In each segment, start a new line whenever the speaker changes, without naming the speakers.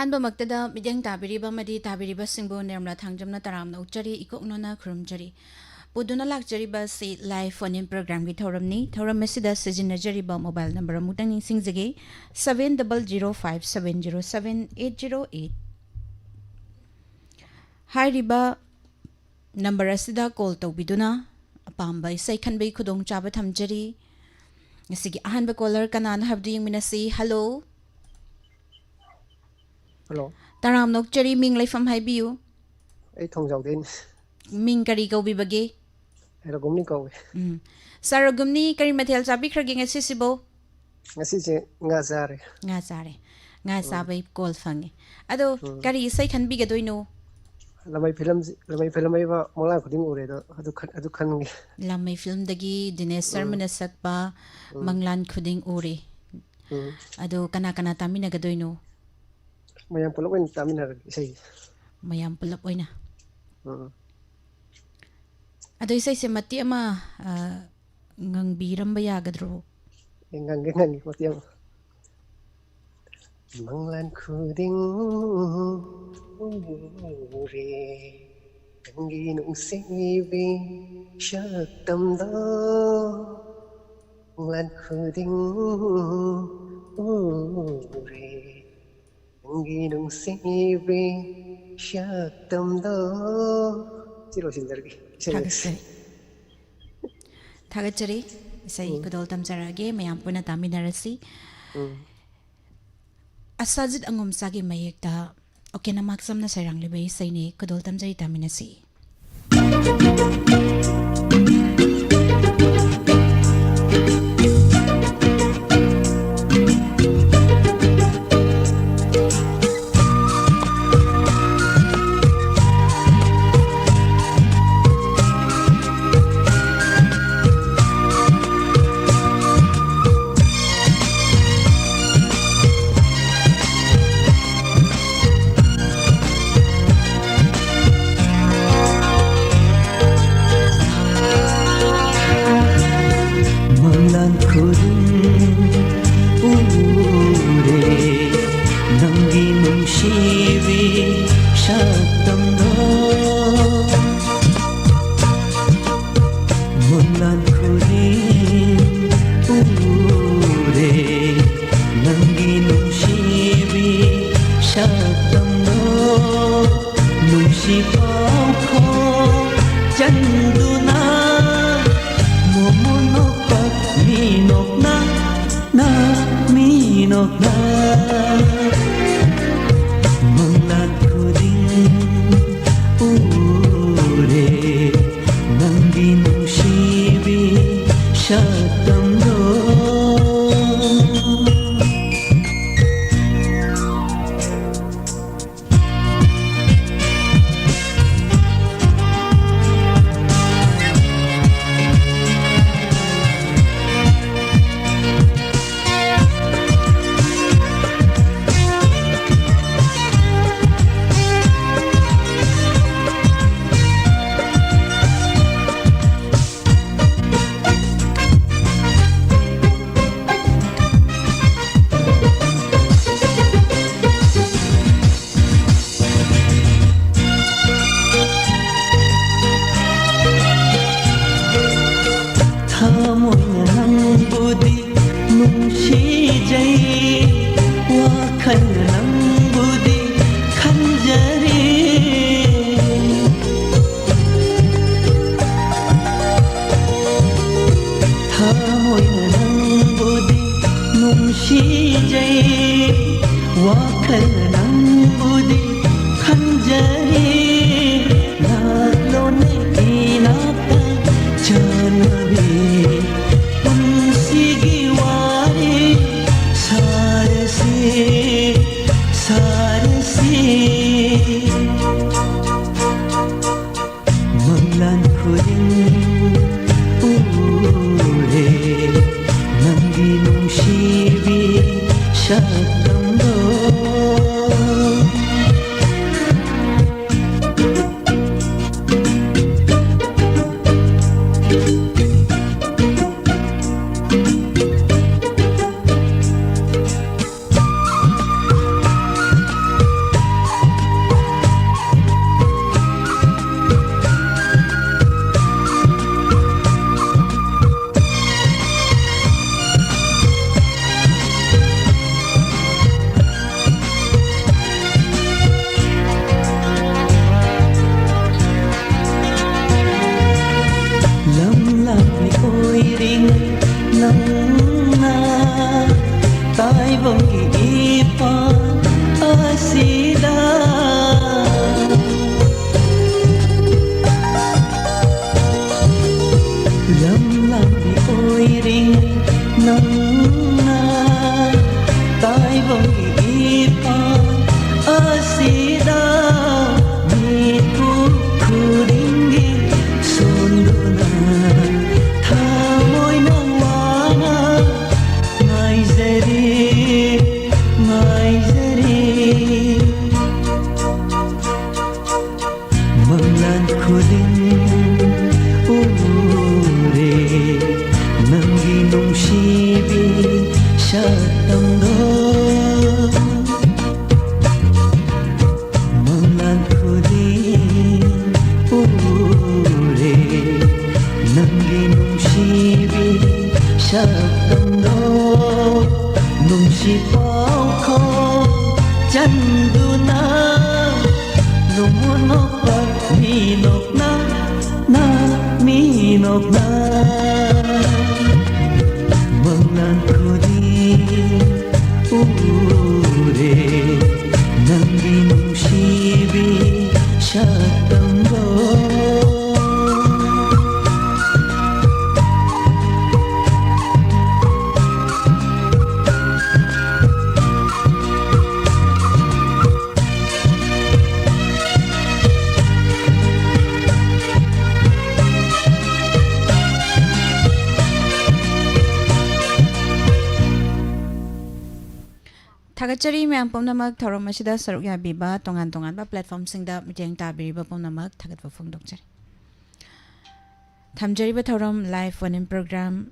ꯑꯍꯥꯟꯕꯃꯛꯇꯗ ꯃꯤꯠꯌꯦꯡ ꯇꯥꯕꯤꯔꯤꯕ ꯑꯃꯗꯤ ꯇꯥꯕꯤꯔꯤꯕꯁꯤꯡꯕꯨ ꯅꯤꯔꯃꯂꯥ ꯊꯥꯡꯖꯝꯅ ꯇꯔꯥꯝꯅ ꯑꯣꯛꯆꯔꯤ, ꯏꯀꯣꯛꯅꯣꯅ ꯈꯨꯔꯨꯝꯖꯔꯤ꯫ ꯄꯨꯗꯨꯅ ꯂꯥꯛꯆꯔꯤꯕ ꯑꯁꯤ ꯂꯥꯏꯚ ꯐꯣꯟ ꯏꯟ ꯄ꯭ꯔꯣꯒ꯭ꯔꯥꯝꯒꯤ ꯊꯧꯔꯝꯅꯤ꯫ ꯊꯧꯔꯝ ꯑꯁꯤꯗ ꯁꯤꯖꯤꯟꯅꯖꯔꯤꯕ ꯃꯣꯕꯥꯏꯜ ꯅꯝꯕꯔ ꯑꯃꯨꯛꯇꯪ ꯅꯤꯡꯁꯤꯡꯖꯒꯦ, 7005707808꯫ ꯍꯥꯏꯔꯤꯕ ꯅꯝꯕꯔ ꯑꯁꯤꯗ ꯀꯣꯜ ꯇꯧꯕꯤꯗꯨꯅ ꯑꯄꯥꯝꯕ ꯏꯁꯩ ꯈꯟꯕꯒꯤ ꯈꯨꯗꯣꯡꯆꯥꯕ ꯊꯝꯖꯔꯤ꯫ ꯉꯁꯤꯒꯤ ꯑꯍꯥꯟꯕ ꯀꯣꯂꯔ ꯀꯅꯥꯅ ꯍꯥꯏꯕꯗꯨ ꯌꯦꯡꯃꯤꯟꯅꯁꯤ꯫ ꯍꯜꯂꯣ,
ꯍꯜꯂꯣ,
ꯇꯔꯥꯝꯅ ꯑꯣꯛꯆꯔꯤ, ꯃꯤꯡ ꯂꯩꯐꯝ ꯍꯥꯏꯕꯤꯌꯨ꯫
ꯑꯩ ꯊꯣꯡꯖꯥꯎꯗꯩꯅꯤ꯫
ꯃꯤꯡ ꯀꯔꯤ ꯀꯧꯕꯤꯕꯒꯦ?
ꯔꯘꯨꯝꯅꯤ ꯀꯧꯏ꯫
ꯁꯥꯔ ꯔꯘꯨꯝꯅꯤ, ꯀꯔꯤ ꯃꯊꯦꯜ ꯆꯥꯕꯤꯈ꯭ꯔꯒꯦ ꯉꯁꯤꯁꯤꯕꯣ?
ꯉꯁꯤꯁꯦ ꯉꯥ ꯆꯥꯔꯦ꯫
ꯉꯥ ꯆꯥꯔꯦ, ꯉꯥ ꯆꯥꯕꯩ ꯀꯣꯜ ꯐꯪꯉꯦ꯫ ꯑꯗꯣ
ꯎꯝ
ꯀꯔꯤ ꯏꯁꯩ ꯈꯟꯕꯤꯒꯗꯣꯏꯅꯣ?
ꯂꯃꯩ ꯐꯤꯂꯝ ꯍꯥꯏꯕ ꯃꯪꯂꯥꯟ ꯈꯨꯗꯤꯡ ꯎꯔꯦꯗꯣ ꯑꯗꯨ ꯈꯟꯒꯦ꯫
ꯂꯥꯃꯩ ꯐꯤꯂꯝꯗꯒꯤ ꯗꯤꯅꯦꯁ
ꯎꯝ
ꯁꯔꯃꯅ ꯁꯛꯄ
ꯎꯝ
ꯃꯪꯂꯥꯟ ꯈꯨꯗꯤꯡ ꯎꯔꯦ꯫
ꯎꯝ
ꯑꯗꯣ ꯀꯅꯥ ꯀꯅꯥ ꯇꯥꯃꯤꯟꯅꯒꯗꯣꯏꯅꯣ?
ꯃꯌꯥꯝ ꯄꯨꯂꯞ ꯑꯣꯏꯅ ꯇꯥꯃꯤꯟꯅꯔꯒꯦ ꯏꯁꯩ꯫
ꯃꯌꯥꯝ ꯄꯨꯂꯞ ꯑꯣꯏꯅ꯫
ꯎꯝ
ꯑꯗꯣ ꯏꯁꯩꯁꯦ ꯃꯇꯦꯛ ꯑꯃ ꯉꯪꯕꯤꯔꯝꯕ ꯌꯥꯒꯗ꯭ꯔꯣ?
ꯉꯪꯒꯦ ꯃꯇꯦꯛ ꯑꯃ꯫ ꯃꯪꯂꯥꯟ ꯈꯨꯗꯤꯡ ꯎꯔꯦ, ꯅꯪꯒꯤ ꯅꯨꯡꯁꯤꯕꯤ ꯁꯛꯇꯝꯗꯣ, ꯃꯪꯂꯥꯟ ꯈꯨꯗꯤꯡ ꯎꯔꯦ, ꯅꯪꯒꯤ ꯅꯨꯡꯁꯤꯕꯤ ꯁꯛꯇꯝꯗꯣ꯫ ꯁꯤ ꯂꯣꯏꯁꯤꯟꯖꯔꯒꯦ ꯏꯁꯩ ꯂꯣꯏꯁꯤ꯫
ꯊꯥꯒꯠꯆꯔꯤ, ꯊꯥꯒꯠꯆꯔꯤ꯫ ꯏꯁꯩ ꯈꯨꯗꯣꯜ ꯇꯝꯖꯔꯛꯑꯒꯦ, ꯃꯌꯥꯝ ꯄꯨꯟꯅ ꯇꯥꯃꯤꯟꯅꯔꯁꯤ꯫
ꯎꯝ
ꯑꯁꯥꯖꯤꯠ ꯑꯉꯣꯝꯆꯥꯒꯤ ꯃꯌꯦꯛꯇ ꯑꯣꯀꯦꯅꯃꯥꯛ ꯆꯝꯅ ꯁꯩꯔꯥꯡꯂꯤꯕ ꯏꯁꯩꯅꯤ, ꯈꯨꯗꯣꯜ ꯇꯝꯖꯔꯤ, ꯇꯥꯃꯤꯟꯅꯁꯤ꯫
Manglan khuding ure, nangi nungsibi shaktamdo. Manglan khuding ure, nangi nungsibi shaktamdo. Nungsi pao ko chanduna, minok na minok na, manglan khuding ure, nangi nungsibi shaktamdo. Manglan khuding ure, nangi nungsibi shaktamdo. oiring nangna taibonggi ipa asida lam lambi oiring nangna taibonggi ipa asida miku kuringi sonduna thamoy nang wana ngaizari manglan khudin ure nangi nungsibi shatangdo manglan khudin ure nangi nungsibi shatangdo nungsipao ko chanduna lumunok pa minok na minok na manglan ko din ure nangi nungsibi shatanggo
Thagachari myang pomnamak thorom asida saruk yabiba tongan ba platform singda miteng tabiriba pomnamak thagat phung dokchari thamjari ba thorom live one in program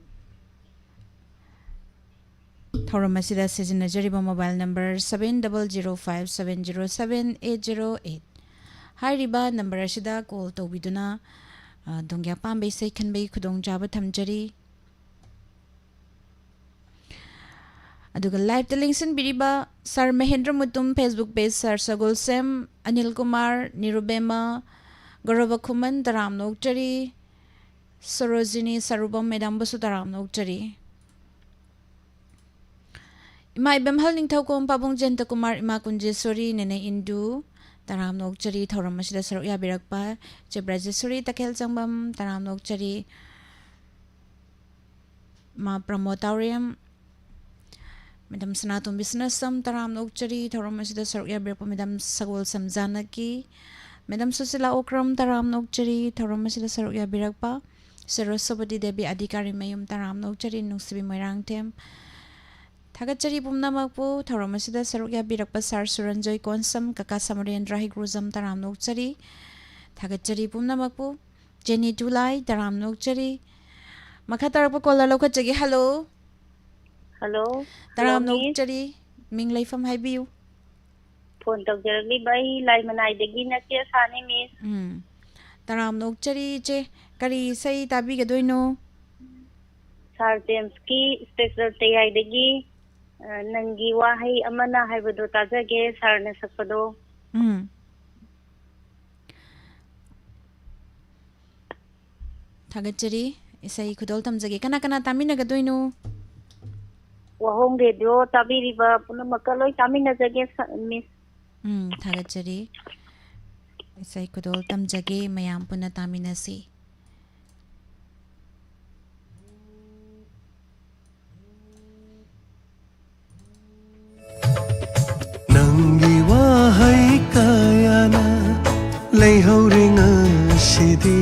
thorom asida sizinajari ba mobile number 7005707808 hai riba number asida call to biduna dongya pambe sai khanbai khudong jaba thamjari aduga live telingsin biriba Sir Mahendra Mutum Facebook page Sir Sagol Sem Anil Kumar Nirubema Gaurava Khuman Taram Nokchari Sarojini Sarubam Madam Basu Taram Nokchari Ima Ibam Hal Ningthau Kom Pabong Jenta Kumar Ima Kunjesori Nene Indu Taram Nokchari Thoram Masida Saruk Yabirakpa Chebrajesori Takel Changbam Taram Nokchari Ma Promotorium Madam Sanatum Business Sam Taram Nokchari Thoram Masida Saruk Yabirpa Madam Sagol Sam Janaki Madam Susila Okram Taram Nokchari Thoram Masida Saruk Yabirakpa Saraswati Devi Adhikari Mayum Taram Nokchari Nungsibi Moirang Tem Thagachari Pumnamakpo Thoram Masida Saruk Yabirakpa Sar Suranjoy Konsam Kaka Samarendra Higruzam Taram Nokchari Thagachari Pumnamakpo Jenny Tulai Taram Nokchari Makatarakpa Kola Lokachagi Hello
Hello.
Taram
Hello, Miss.
Nokchari Ming Laifam Haibiu
Phone tawjarali bai lai manai dagi na ke sani Miss.
Taram Nokchari che kari sai tabi gadoino
Sir James ki special tayai dagi nangi wahai amana haibado tajage sir na sakpado.
Thagachari isai khudol tamjage kana tamina gadoino
Wahong radio tabiriba puna makaloi tamina jage Miss.
Thagachari isai khudol tamjage mayam puna taminasi
Nangi wahai kayana leihauring asidi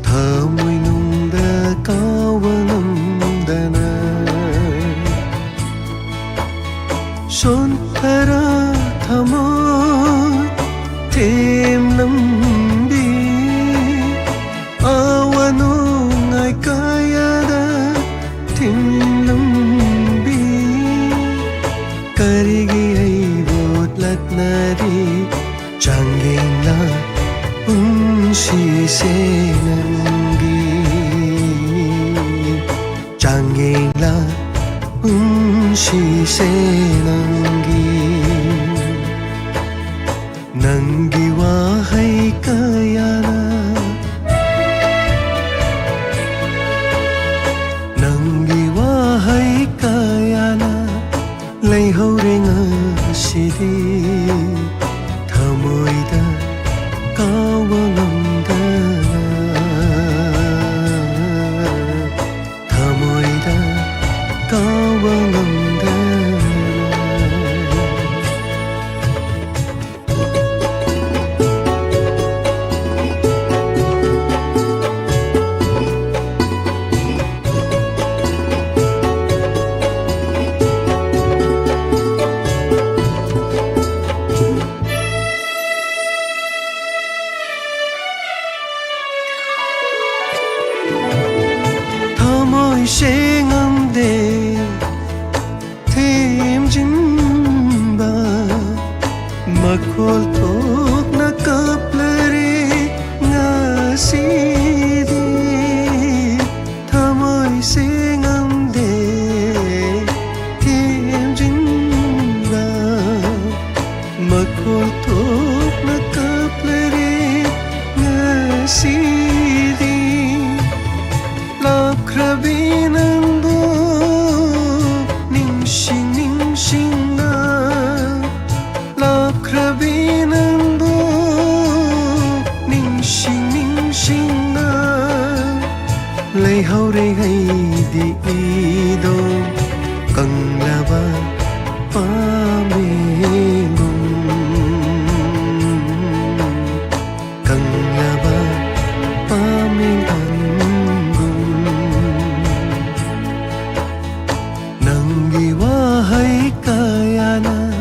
thamoi nungda kawanamdana Sontara thamoy thêm nambi awanong ay kayada tim nambi karigi ay botlat nari changging la unsi senangi changging la unsi senangi nangi wahai kayana se ngamde thêm jimba makol tok na kaplare ngasidi thamoi se ngamde thêm jimba makol tok na kaplare ngasidi lakrabi nangbo ningsing ningsing na lakrabi nangbo ningsing ningsing na lay haure hay di ido kanglaba pamengong kanglaba pamengong Nanggiwahay kaya na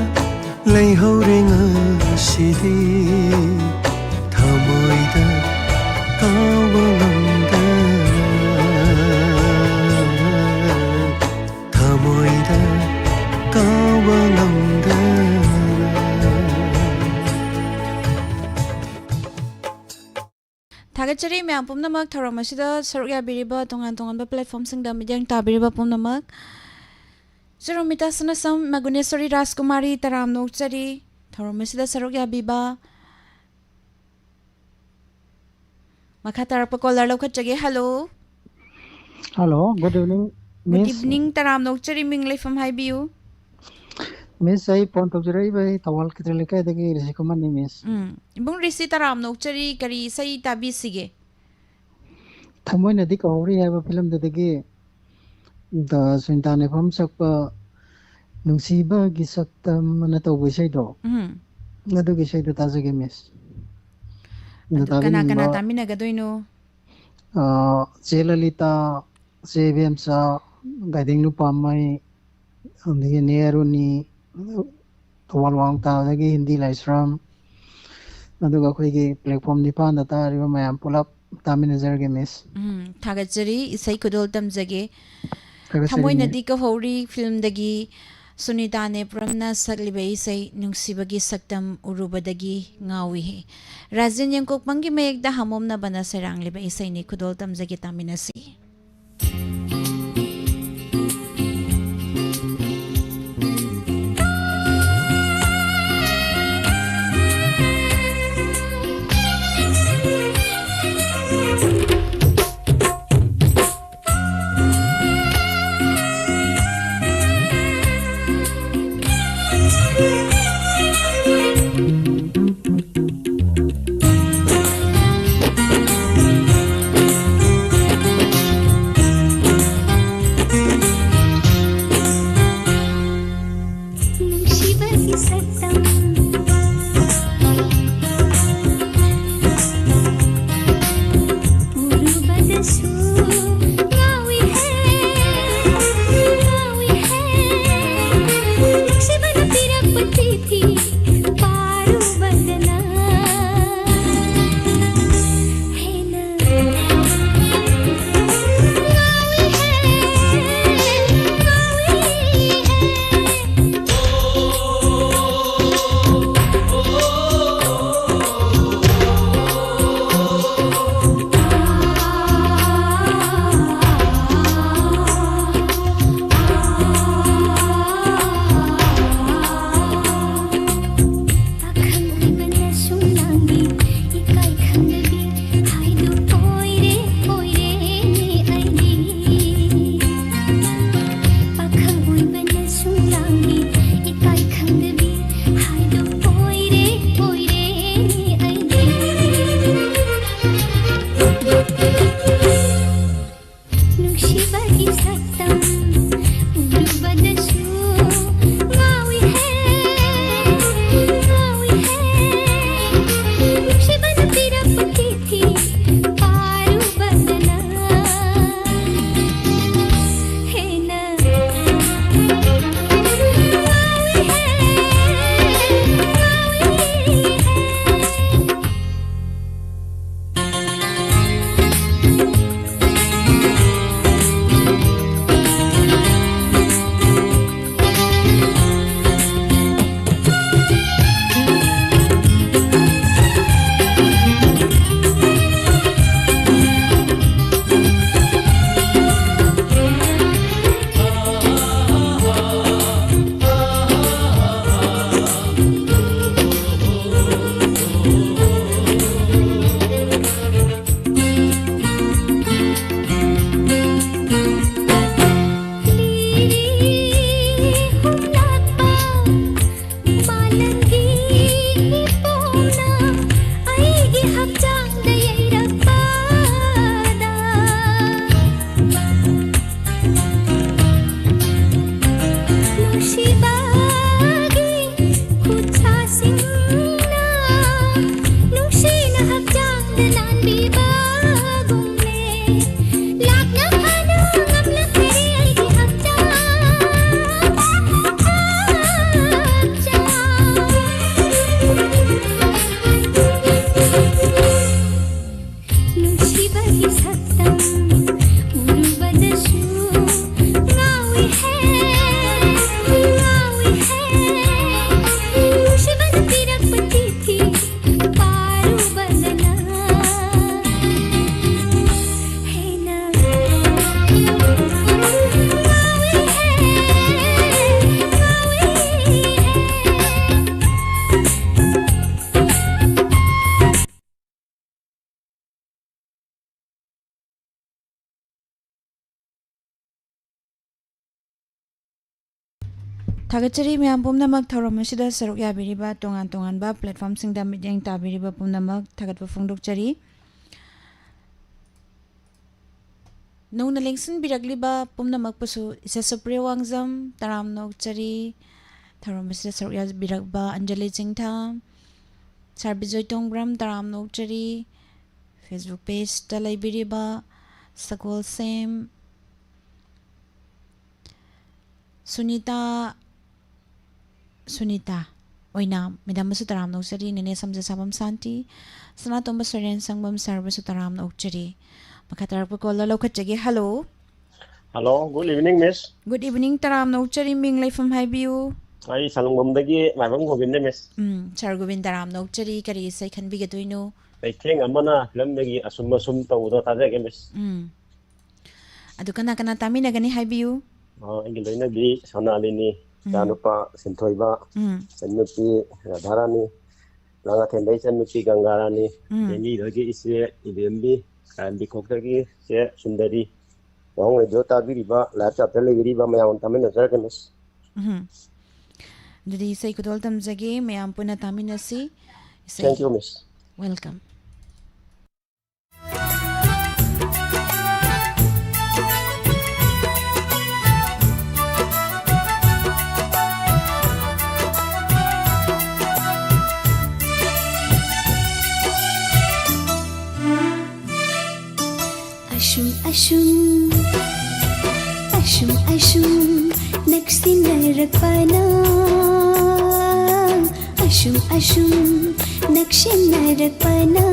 lay haure ngasidi thamoy da kawangamda thamoy da kawangamda
Thagachari myam pumnamak thoramasida saruk yabiriba tongan ba platform singda midyang tabiriba pumnamak Jeromita Sunasam Maguneswari Raskumari Taram Nokchari Thoramasida saruk yabiba Makhatarapa caller lokachage hello
Hello, good evening,
Good
Miss.
evening Taram Nokchari minglay from Highview
Miss, I point of the Ray, Tawal Kitrika, the Risikoman, Miss.
Ibung risi Taram Nokchari kari say tabi sige
Tamoin, a dick already have a film that the gay. The Swintane from Sapa Nusiba Gisaktam Nato Wishado. Nadu Gishado Tazagi Miss.
Kana tamina gadoino
Zelalita, Saviam sa guiding Lupamai, and the Neruni, Tawalwang Ta, the Hindi Lysram. Naduga Quigi, platform Nipan, the Tari, my pull up Tamina Zergamis.
Thagachari isai kudol tamjage Thamoy nadi ka hori film dagi Sunita ne pramna sagliba isai nungsibagi saktam urubadagi ngawi he Razin yang kokmangi mayekda hamom na bana sarang liba isai ni kudol tamjage taminasi थागतचरी ma'am पुमनमक थौरम असिदा सरुक याबिरिबा तोंगान तोंगानबा platform सिंगदा meeting ताबिरिबा पुमनमक थागतबा फोंदोकचरी नौना लेंसन बिरगलिबा पुमनमक पसु इसा सुप्रिय वांगजम तराम नौकचरी थौरम असिदा सरुक याबिरगबा अंजलि चिंगथाम सारबिजोय तोंग्राम तराम नौकचरी फेसबुक पेज तलाइबिरिबा सकोल सेम सुनीता ओइना मेदाम बसु तराम नौचरी नेने समझ साबम शांति सनातोंब सोरेन संगम सर्वसु तराम नौचरी मखातारप कॉल लौखटजगे hello
hello good evening miss
good evening तराम नौचरी मिंग लाइफम हाइबियू
आई सालंगबमदगी माइबम गोविंद मिस
सर गोविंद तराम नौचरी करी सै खनबिगदोइनो
दैथेंग अमना फिल्मदगी असुम असुम तौदो ताजेगे मिस
अदु कना कना तामिनगनी हाइबियू
इंगी लोइनबी सोनालिनी जानुपा सिंथोइबा सन्नुपी राधारानी लांगा थेंदै सन्नुपी गंगारानी देमी दगी इसे इबेम्बी कांबी खोक्तगी से सुंदरी वांग रेडियो ताबिरिबा लाइव चैप्टर लेगिरिबा मयाम तामिन जरगे मिस
दुदी सै कुदोल तमजगे मयाम पुना तामिनसी
thank you miss
welcome
Ashum naksinarapana Ashum naksinarapana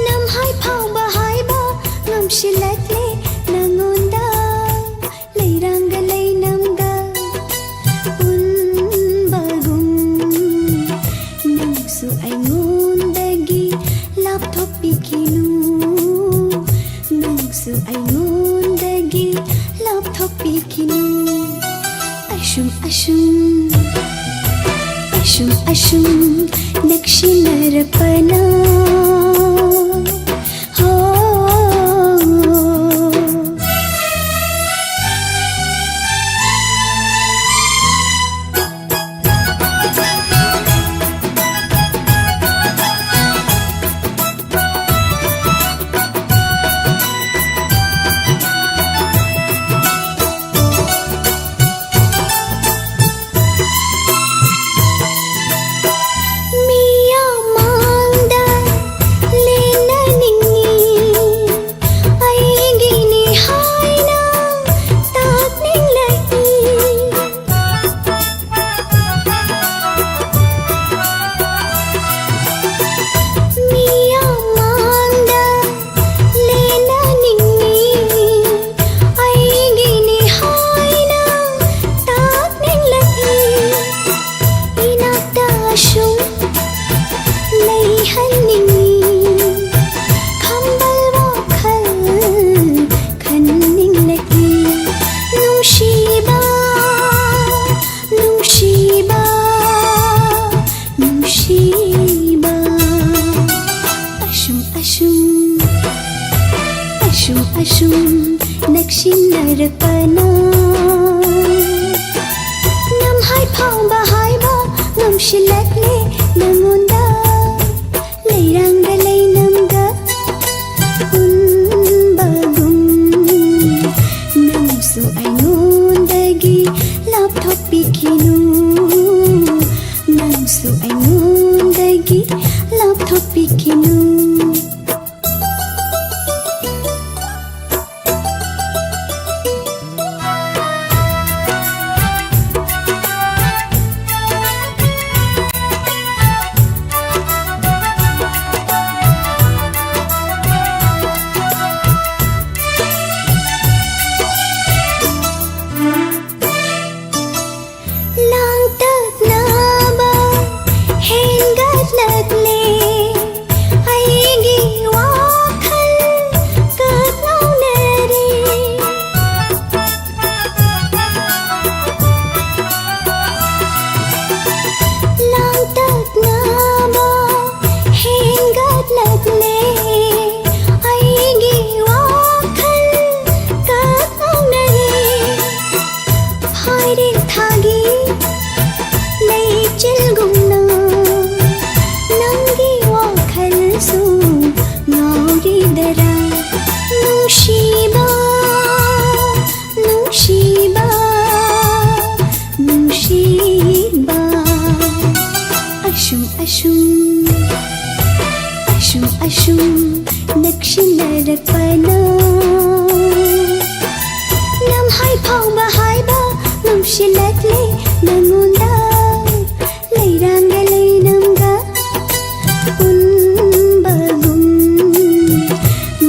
Nam hai phau ba hai ba ngam shilatle nangonda leiranga leinamga unbagum nangsu aingondagi laptop pikinu nangsu aingondagi laptop pikinu ashum nakshinarapana nakshinarapana Nam hai phau ba hai ba ngam shilatle nangonda leiranga leinamga unbagum nangsu aingondagi laptop pikinu nangsu aingondagi laptop pikinu ꯁꯨꯝ ꯅꯛꯁꯤꯟꯅꯔꯛꯄꯅ ꯅꯝꯍꯥꯏ ꯐꯥꯎꯕ ꯍꯥꯏꯕ ꯉꯝꯁꯤꯜꯂꯛꯂꯦ ꯅꯉꯣꯟꯗ ꯂꯩꯔꯥꯡꯒ ꯂꯩꯅꯝꯒ ꯄꯨꯟꯕꯒꯨꯝ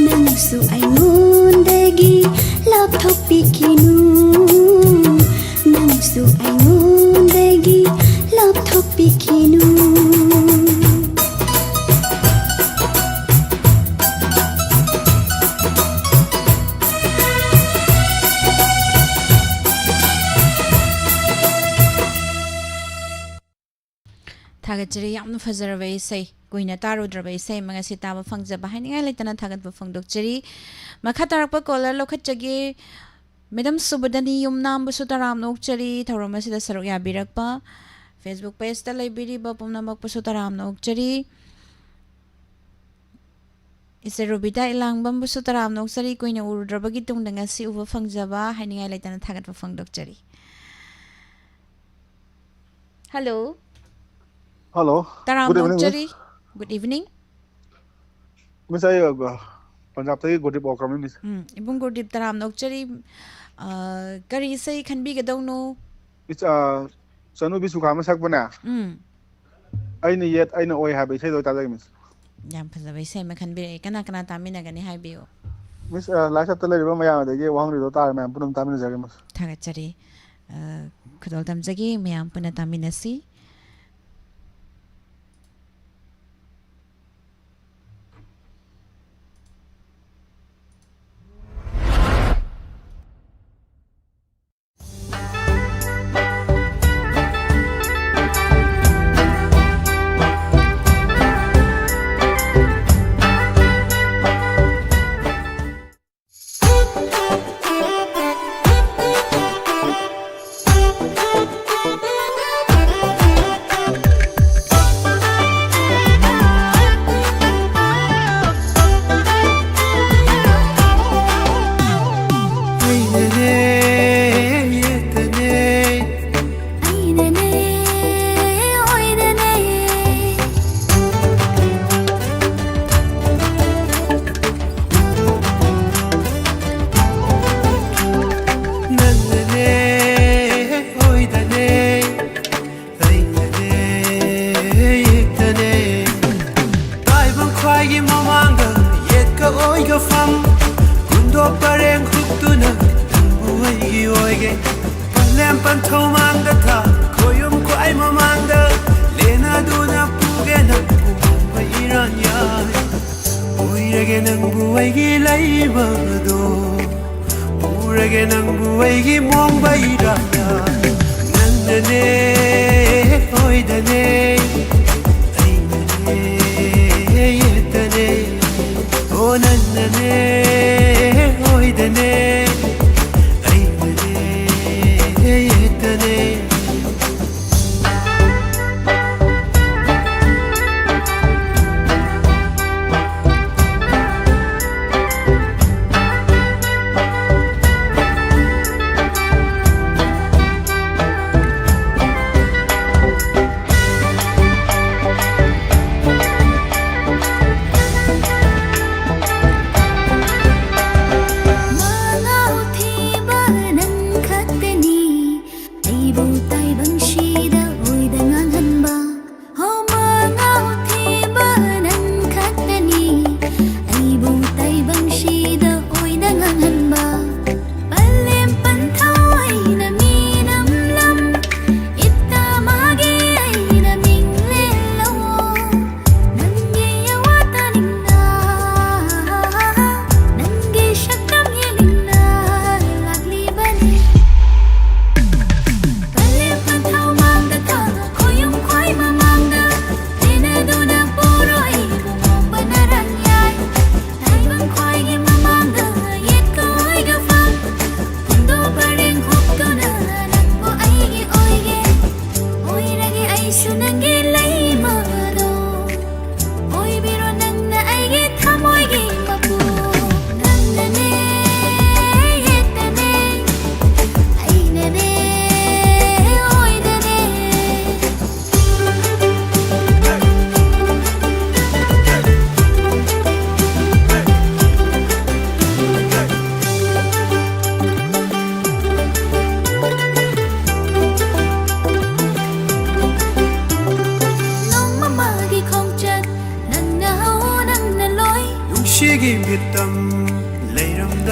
ꯅꯪꯁꯨ ꯑꯩꯉꯣꯟꯗꯒꯤ ꯂꯥꯞꯊꯣꯛꯄꯤꯈꯤꯅꯨ ꯅꯪꯁꯨ ꯑꯩꯉꯣꯟꯗꯒꯤ ꯂꯥꯞꯊꯣꯛꯄꯤꯈꯤꯅꯨ
थागतजरी यामनु फजरबा इसै कुइना तारुद्रबा इसै मंगसी ताबा फंगजबा हाइनिंगाय लेतना थागतबा फंगदोकजरी मखा तारकपा कॉलर लोखतजगे मैडम सुबदनी युमनाम बुसु तराम नोकचरी थौरमसिदा सरुक याबिरकपा फेसबुक पेज ता लेबिरिबा पुमनामक बुसु तराम नोकचरी इसे रुबिता इलांगबम बुसु तराम नोकचरी कुइना उरुद्रबगी तुंगदा ngasi उबा फंगजबा हाइनिंगाय लेतना थागतबा फंगदोकजरी hello
Hello.
Taram
Good evening.
Nokchari. Good evening.
Miss, I Punjab tagi Gurdip Okram miss.
Ibung Gurdip Taram Nokchari. Kari say can be gadong
It's Sanu bisu kama sakbana. I know yet I know I have a say that miss.
Yam Pazaway say can be kana tamina gani haibio.
Miss last of the lady Maya, they gave 100 time and put them time in the Zagamus.
Tagachari. Could all them zagi, mayam punatamina si.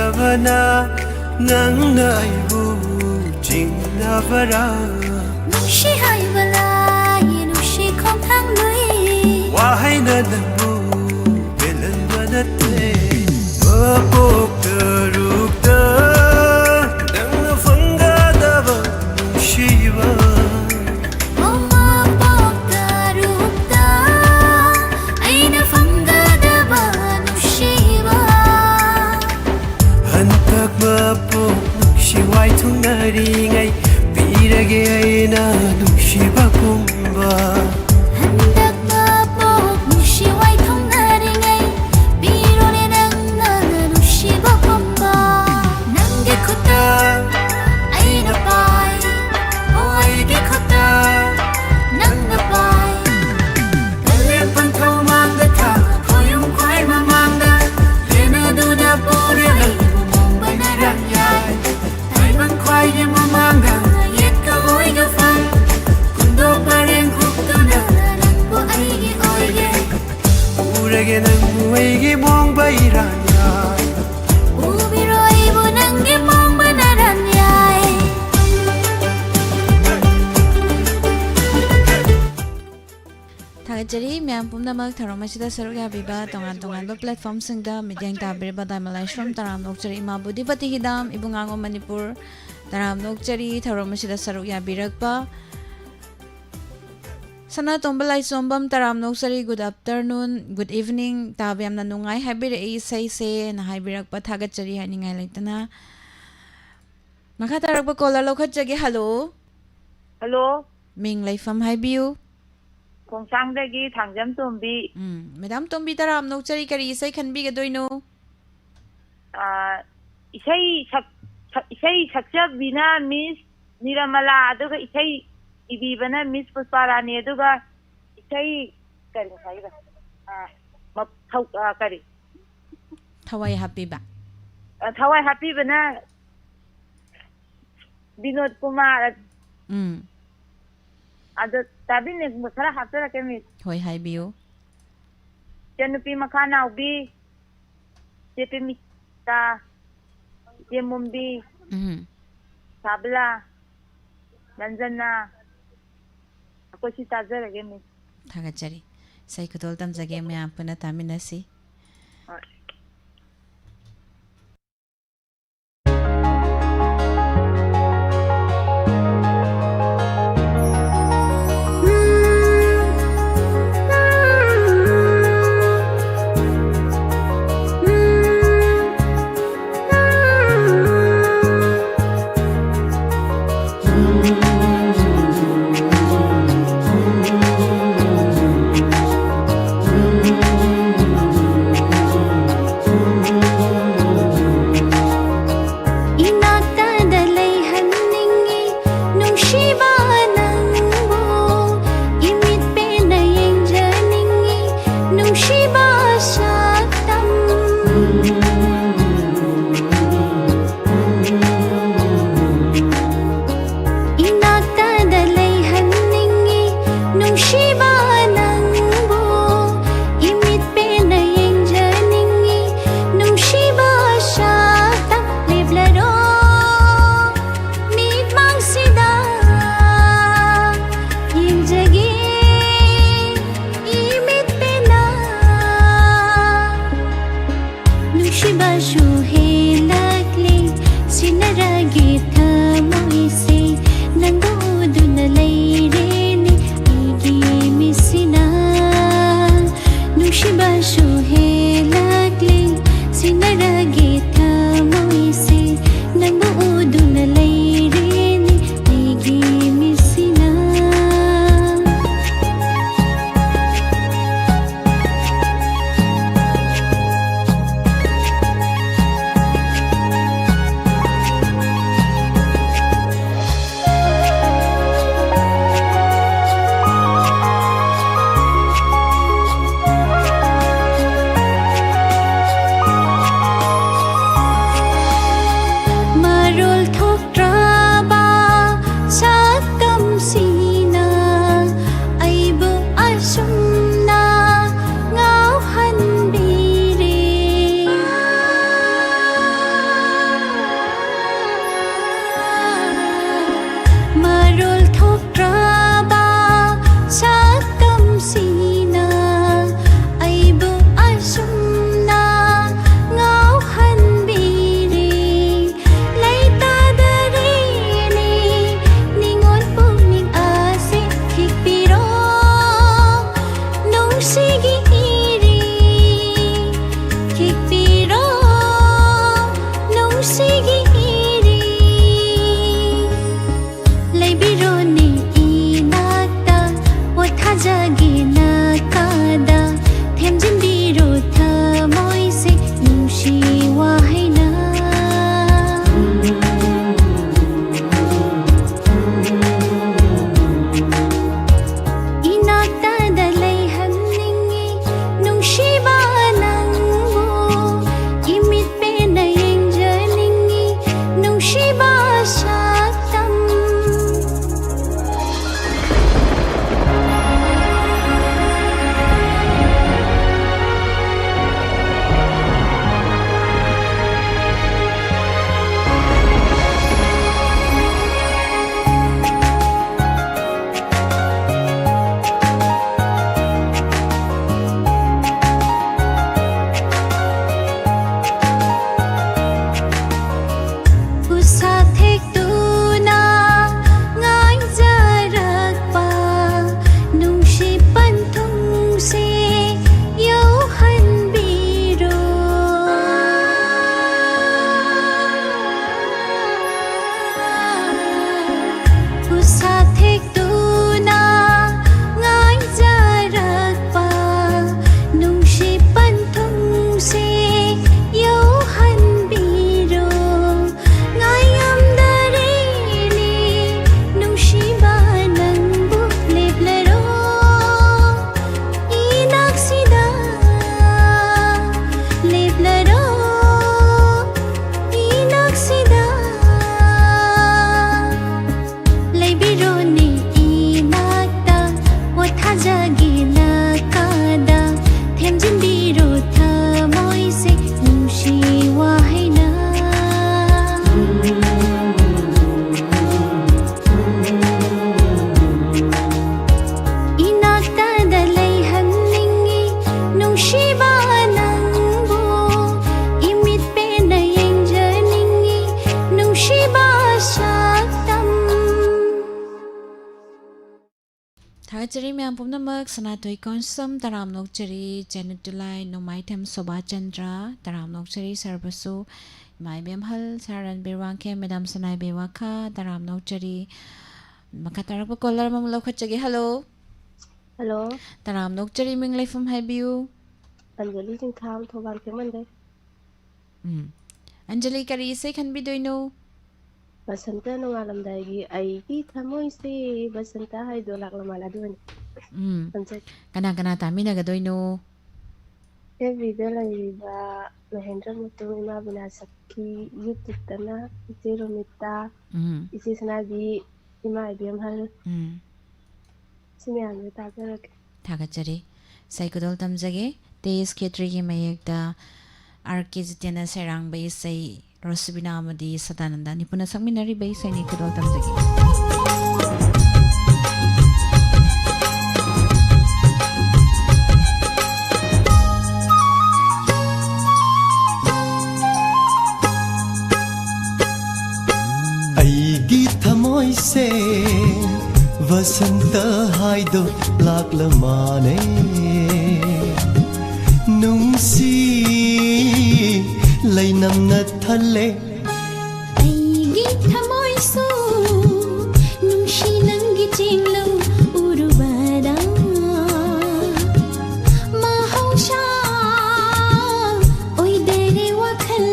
ꯅꯕꯅ ꯅꯪꯅ ꯑꯩꯕꯨ ꯆꯤꯡꯅꯕꯔꯥ
ꯅꯨꯡꯁꯤ ꯍꯥꯏꯕꯂꯥ ꯅꯨꯡꯁꯤ ꯈꯣꯡꯊꯥꯡꯂꯨꯏ
ꯋꯥꯍꯩꯅ ꯅꯪꯕꯨ ꯄꯦꯜꯍꯟꯕ ꯅꯠꯇꯦ ꯃꯄꯣꯛ ꯇꯔꯨꯛꯇ ꯅꯪꯅ ꯐꯪꯒꯗꯕ ꯅꯨꯡꯁꯤꯕ
ꯃꯄꯣꯛ ꯇꯔꯨꯛꯇ ꯑꯩꯅ ꯐꯪꯒꯗꯕ ꯅꯨꯡꯁꯤꯕ
ꯍꯟꯇꯛ ꯃꯄꯣꯛ ꯅꯨꯡꯁꯤ ꯋꯥꯏꯊꯨꯡꯅꯔꯤꯉꯩ ꯄꯤꯔꯒꯦ ꯑꯩꯅ ꯅꯨꯡꯁꯤꯕ ꯄꯨꯝꯕ
ꯍꯟꯗꯛ ꯃꯄꯣꯛ ꯅꯨꯡꯁꯤ ꯋꯥꯏꯊꯨꯡꯅꯔꯤꯉꯩ ꯄꯤꯔꯣꯅꯦ ꯅꯪꯅ ꯅꯨꯡꯁꯤꯕ ꯄꯨꯝꯕ ꯅꯪꯒꯤ ꯈꯨꯠꯇ ꯑꯩꯅ ꯄꯥꯏ ꯑꯩꯒꯤ ꯈꯨꯠꯇ ꯅꯪꯅ ꯄꯥꯏ
ꯀꯥꯂꯦꯟ ꯄꯟꯊꯧ ꯃꯥꯡꯗ ꯊꯥ ꯈꯣꯌꯨꯝ ꯈ꯭ꯋꯥꯏ ꯃꯃꯥꯡꯗ ꯂꯦꯟꯅꯗꯨꯅ ꯄꯨꯔꯦ ꯑꯩꯕꯨ ꯃꯣꯡꯕꯅ ꯌꯥꯏ ꯇꯥꯏꯕꯪ ꯈ꯭ꯋꯥꯏꯒꯤ ꯃꯃꯥꯡꯗ
ꯌꯦꯠꯀ ꯑꯣꯏꯒ ꯐꯪ
ꯀꯨꯟꯗꯣꯛ ꯄꯔꯦꯡ ꯍꯨꯞꯇꯨꯅ
ꯅꯪꯕꯨ ꯑꯩꯒꯤ ꯑꯣꯏꯒꯦ
ꯎꯔꯒꯦ ꯅꯪꯕꯨ ꯑꯩꯒꯤ ꯃꯣꯡꯕ ꯏꯔꯥꯟꯌꯥꯏ
우비로 입은 게 뭔가 나란야
Thagachari myam pumnamak tharomasida saruk yabiba tongan tongan platform singda midyang tabiriba damalai shrom taram nokchari ima budipati hidam ibungango manipur taram nokchari tharomasida saruk yabirakpa Sana tombalai sombam taram nokchari good afternoon good evening tabyam na nungai habire ei sai se na habirakpa thagachari haningai laitana Makatarakpa kola lokhatjage hello
Hello,
Ming laifam haibiu
Kongsangdagi Thangjam Tombi.
Madam Tombi taram nokchari kari isai khanbigadoino
Isai sakjabina Miss Niramala aduga isai ibibana Miss Pusparani aduga isai kari saiba kari
Thawai happy ba
Thawai happy bana Binod Kumar Ada tabi ne musara hapera ke Miss
Hoi haibiu
Janupi makana ubi Jepi mita Jemumbi Sabla Nanjana Ako si taza lagi Miss
Thagachari sai kudol tam jage myam puna taminasi Thagachari Myam Pumnamak Sanatoi Konsum Taram Nokchari Janutulai Nomaitem Soba Chandra Taram Nokchari Sarbasu Mai Bemhal Saran Birwanke Madam Sanai Bewaka Taram Nokchari Makatarak Kolar Mamlokachagi Hello
Hello
Taram Nokchari Minglay from Habiu
Anjali Singh Tham Thoban Kemande
Anjali Kari say can be do no
Basanta Nongalamdagi Aiki Tamoisi Basanta Haidolak Lamaladun
Kana Tamina Gadoino
Every day Mahendra Mutu Imabina Saki YouTube Tana Zero Mita Isis Nabi Ima IBM Hall Simian with
Thagachari Saikudol Tamzage Days Ketri Mayekda Arkizitena Serang Bay say Rosabina Amadi Satananda Nipuna Saminari Bay say Nikudol Tamzage
Aigi thamoi se vasanta haido laklamane nungsi lainam na thale
Aigi thamoy su nungshi nangi chinglo urubada mahausha oi dere wakhal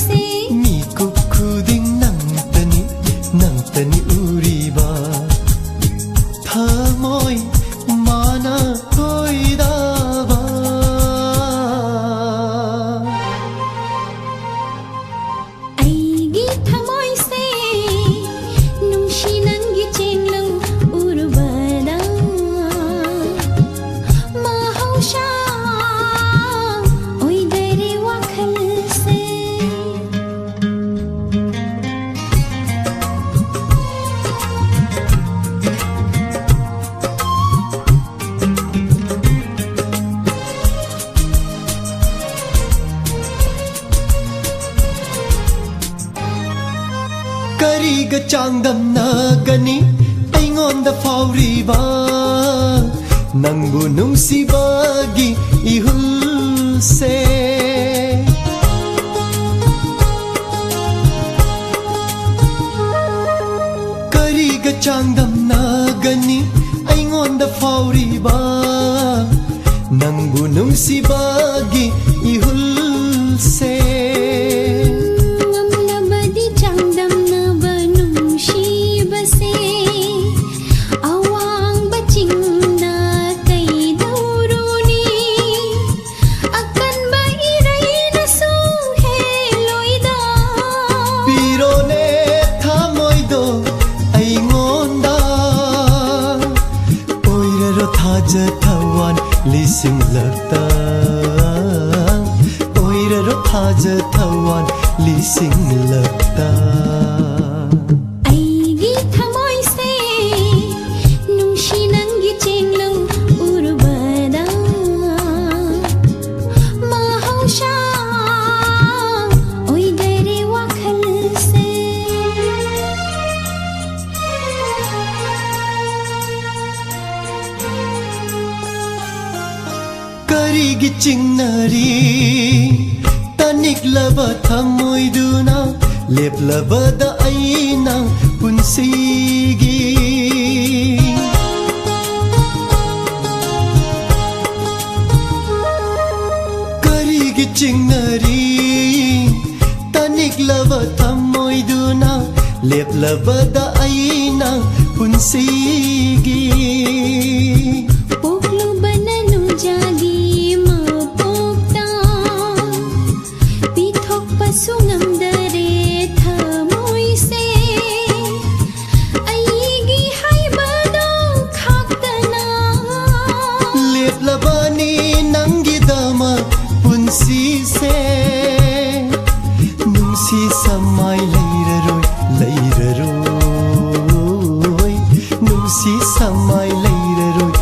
se
mi kup khuding nang tani uriba thamoi mana hoidaba
Aigi thamoy se nungshi nangi chinglo urubada mahausha oi dere wakhal se
Kariga changdam nagani aingonda fauriba nangbu nungsibagi ihulse Kariga changdam nagani aingonda fauriba nangbu nungsibagi ihulse
ngamlabadi changdam na banungshi base awang baching na kay dauruni akan ba iray na suheloida
Pirone thamoido aingonda oiraro thaja thawan lising lakta oiraro thaja thawan lising lakta
Aigi thamoy se nungshi nangi chinglo urubada mahausha oi dere wakhal se
Karigi chingnari taniklaba thamoiduna leplabada aina punsigi Karigi chingnari taniklaba thamoiduna leplabada aina punsigi
poklo bananu jagi mapokta pithok pasungam dare thamoy se aigi haibado khaktana
leplabani nangidama punsi se nungsi samai leiraroi nungsi samai leiraroi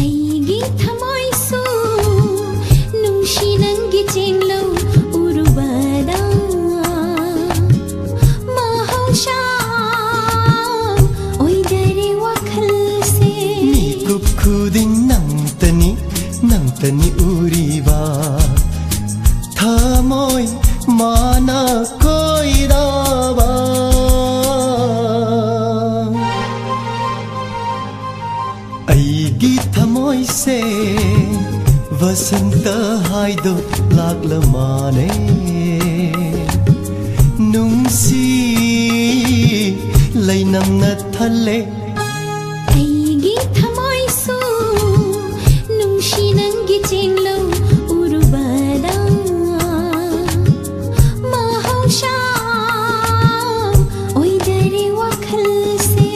aigi thamoy su nungshi nangi chinglo urubada mahausha oi
थमोई माना कोइराबा ꯑꯩꯒꯤ ꯊꯃꯣꯏꯁꯦ ꯋꯁꯟꯇ ꯍꯥꯏꯗꯣ ꯂꯥꯛꯂꯃꯥꯅꯦ ꯅꯨꯡꯁꯤ ꯂꯩꯅꯝꯅ ꯊꯜꯂꯦ
ꯑꯩꯒꯤ ꯊꯃꯣꯏꯁꯨ ꯅꯨꯡꯁꯤ ꯅꯪꯒꯤ ꯆꯦꯡꯂꯧ ꯎꯔꯨꯕꯗ ꯃꯍꯧꯁꯥ ꯑꯣꯏꯗꯔꯦ ꯋꯥꯈꯜꯁꯦ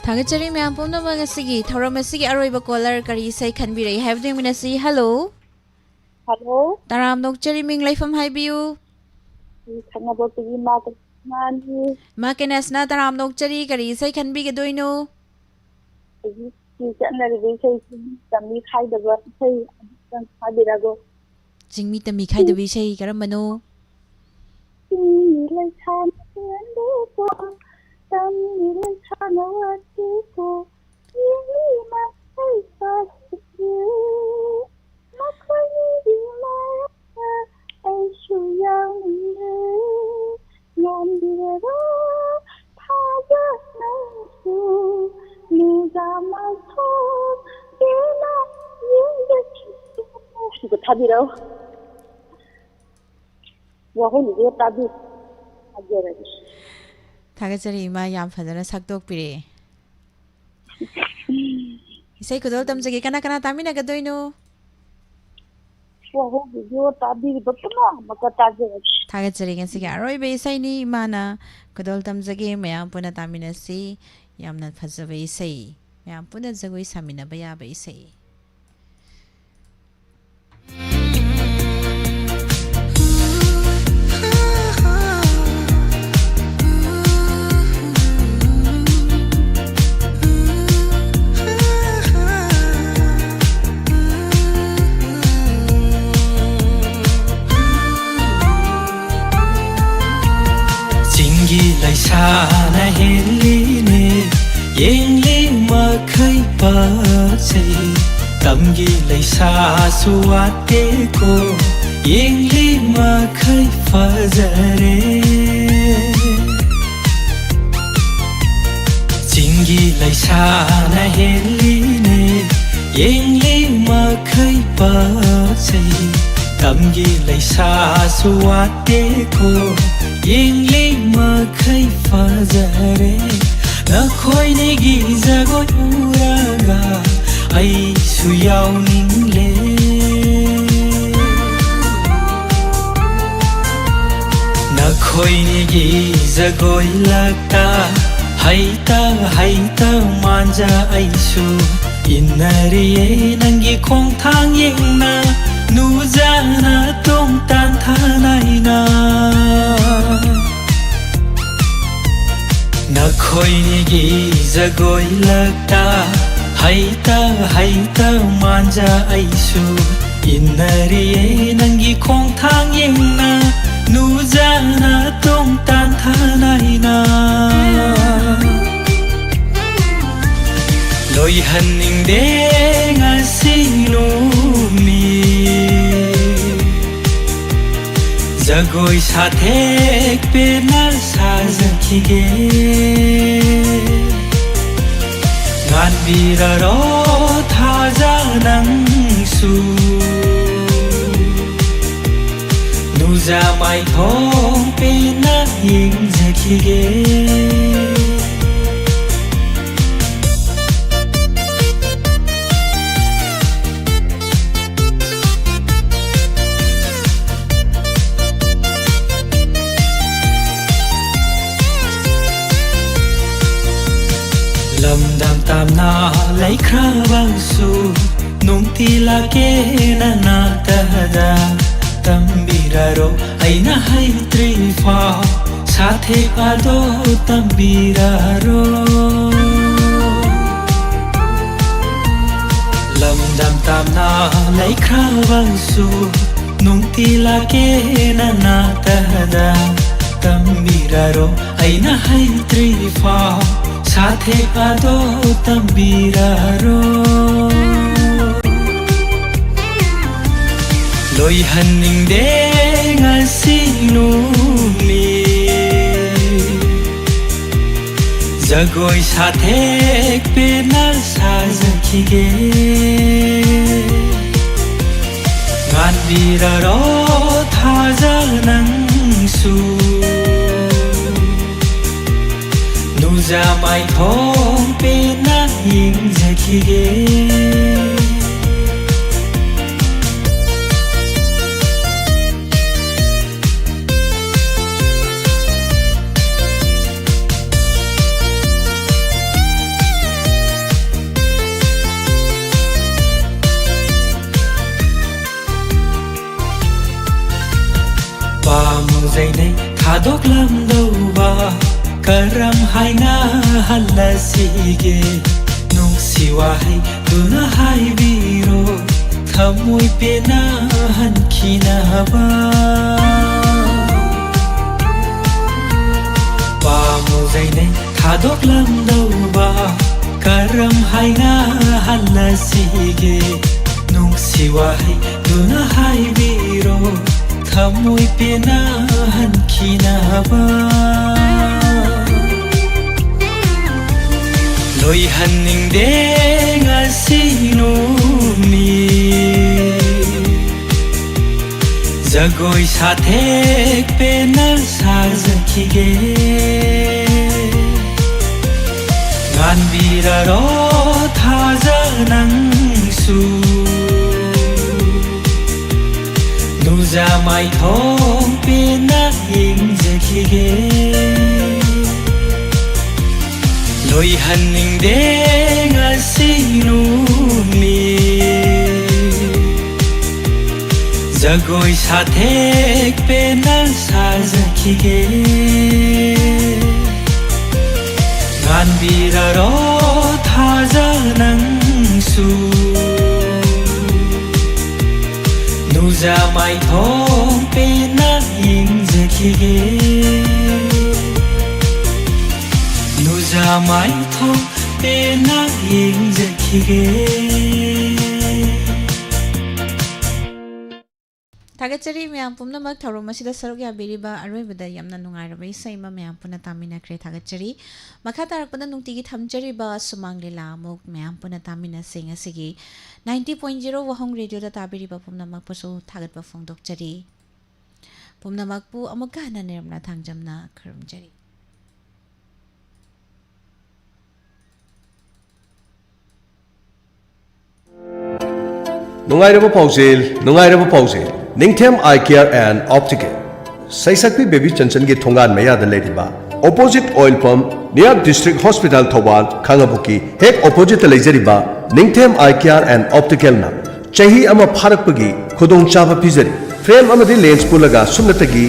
थागचरी मैम पुनमग असिगी थौरम असिगी अरोइबा कॉलर करी सै खनबिरई हाइबदिंग मिनसी हेलो
हेलो
ताराम नोकचरी मिंग लाइफम हाइबियु
खंगबोतगी मानी
मा केनेसना ताराम नोकचरी करी सै खनबिगे दोइनो
चनरबी सै तमी खाइदबा सै हाबिरागो
जिंगमी तमी खाइदबी सै करमबनो
लैछान को तमी लैछान वाटीको यिमा सै पासु मखनी दिमा ऐसु याउने नन्दिरो थाजा नसु निजामा छो केना यिंगछि थाबिरो वाहोलिगे ताबि अजरगि
थागचरी मा याम फजना सक्तोक पिरे इसै कुदल तमजगे कना कना तामिना गदोइनो
वाहोलिगे ताबि बतना मका ताजरगि
थागचरी ngasi ga aroi be isai ni mana कुदल तमजगे मयाम पुना तामिनसी यामना फजबे इसै मयाम पुना जगoi सामिना बया बे इसै
Laisana heline yengli makai pasai tamgi laisa suate ko yengli makai fazare jingi laisana heline yengli makai pasai tamgi laisa suate ko yengli makai fazare nakhoi gi jagoi uraga ai su yauningle nakhoi gi jagoi lakta haita manja ai su inariye nangi khong thang yengna nujana tong tan thanaina nakhoi gi jagoi lakta haita manja aisu inariye nangi khong thang yengna nujana tong tan thanaina loi hanning de ngasinu mi Jagoi साथे पेना साजखिगे गान बिरारो थाजा नंगसु नुजा माई थों पेना यिंगजखिगे lamdam tamna laikra bangsu nungti lake na tahada tambiraro aina hai trifa sathe ado tambiraro lamdam tamna laikra bangsu nungti lake na tahada tambiraro aina hai trifa साथे पादो तम्बिरारो लोइहन्निंगदे ngasi numi Jagoi साथेक Penner साजखिगे nganbiraro थाजानंसु नुजामाय थों पेना यिंजखिगे Pamuzainai thadok lamdauba karam haina halasige nungsi wahai tuna hai biro thamoi pena hankina ba Pamuzainai thadok lamdauba karam haina halasige nungsi wahai tuna hai biro thamoi pena hankina ba loihaningde ngasi numi jagoi sathek pena sajakhige nganbiraro thajanangsu Nuzamai thong pena yingjkhige loihaningde ngasi numi jagoi sathek pena sajakhige nganbiraro thajanangsu Nuzamai thong pena yingjkhige Nuzamai thong pena yingjkhige
Tagachari myam pumnamak thaurom asida saruk yabiriba aroibada yamna nungairaba isaima myam puna tamina kre tagachari makha tarakpana nungtigi thamjariba sumang lila amuk myam puna tamina singa sigi 90.0 wahong radio da tabiriba pumnamak pasu thagatba phongdokchari pumnamak pu amukka hana nirmna thangjamna kharumjari
Nungairaba Pausel Ningthem Eye Care and Optical Saisakpi Baby Chanchan ge thongan maya da lediba opposite oil pump near district hospital Thobal Khangabuki hek opposite leijariba Ningthem Eye Care and Optical na chahi ama pharakpagi khudong chaba pizari frame amadi lens pulaga sumnatagi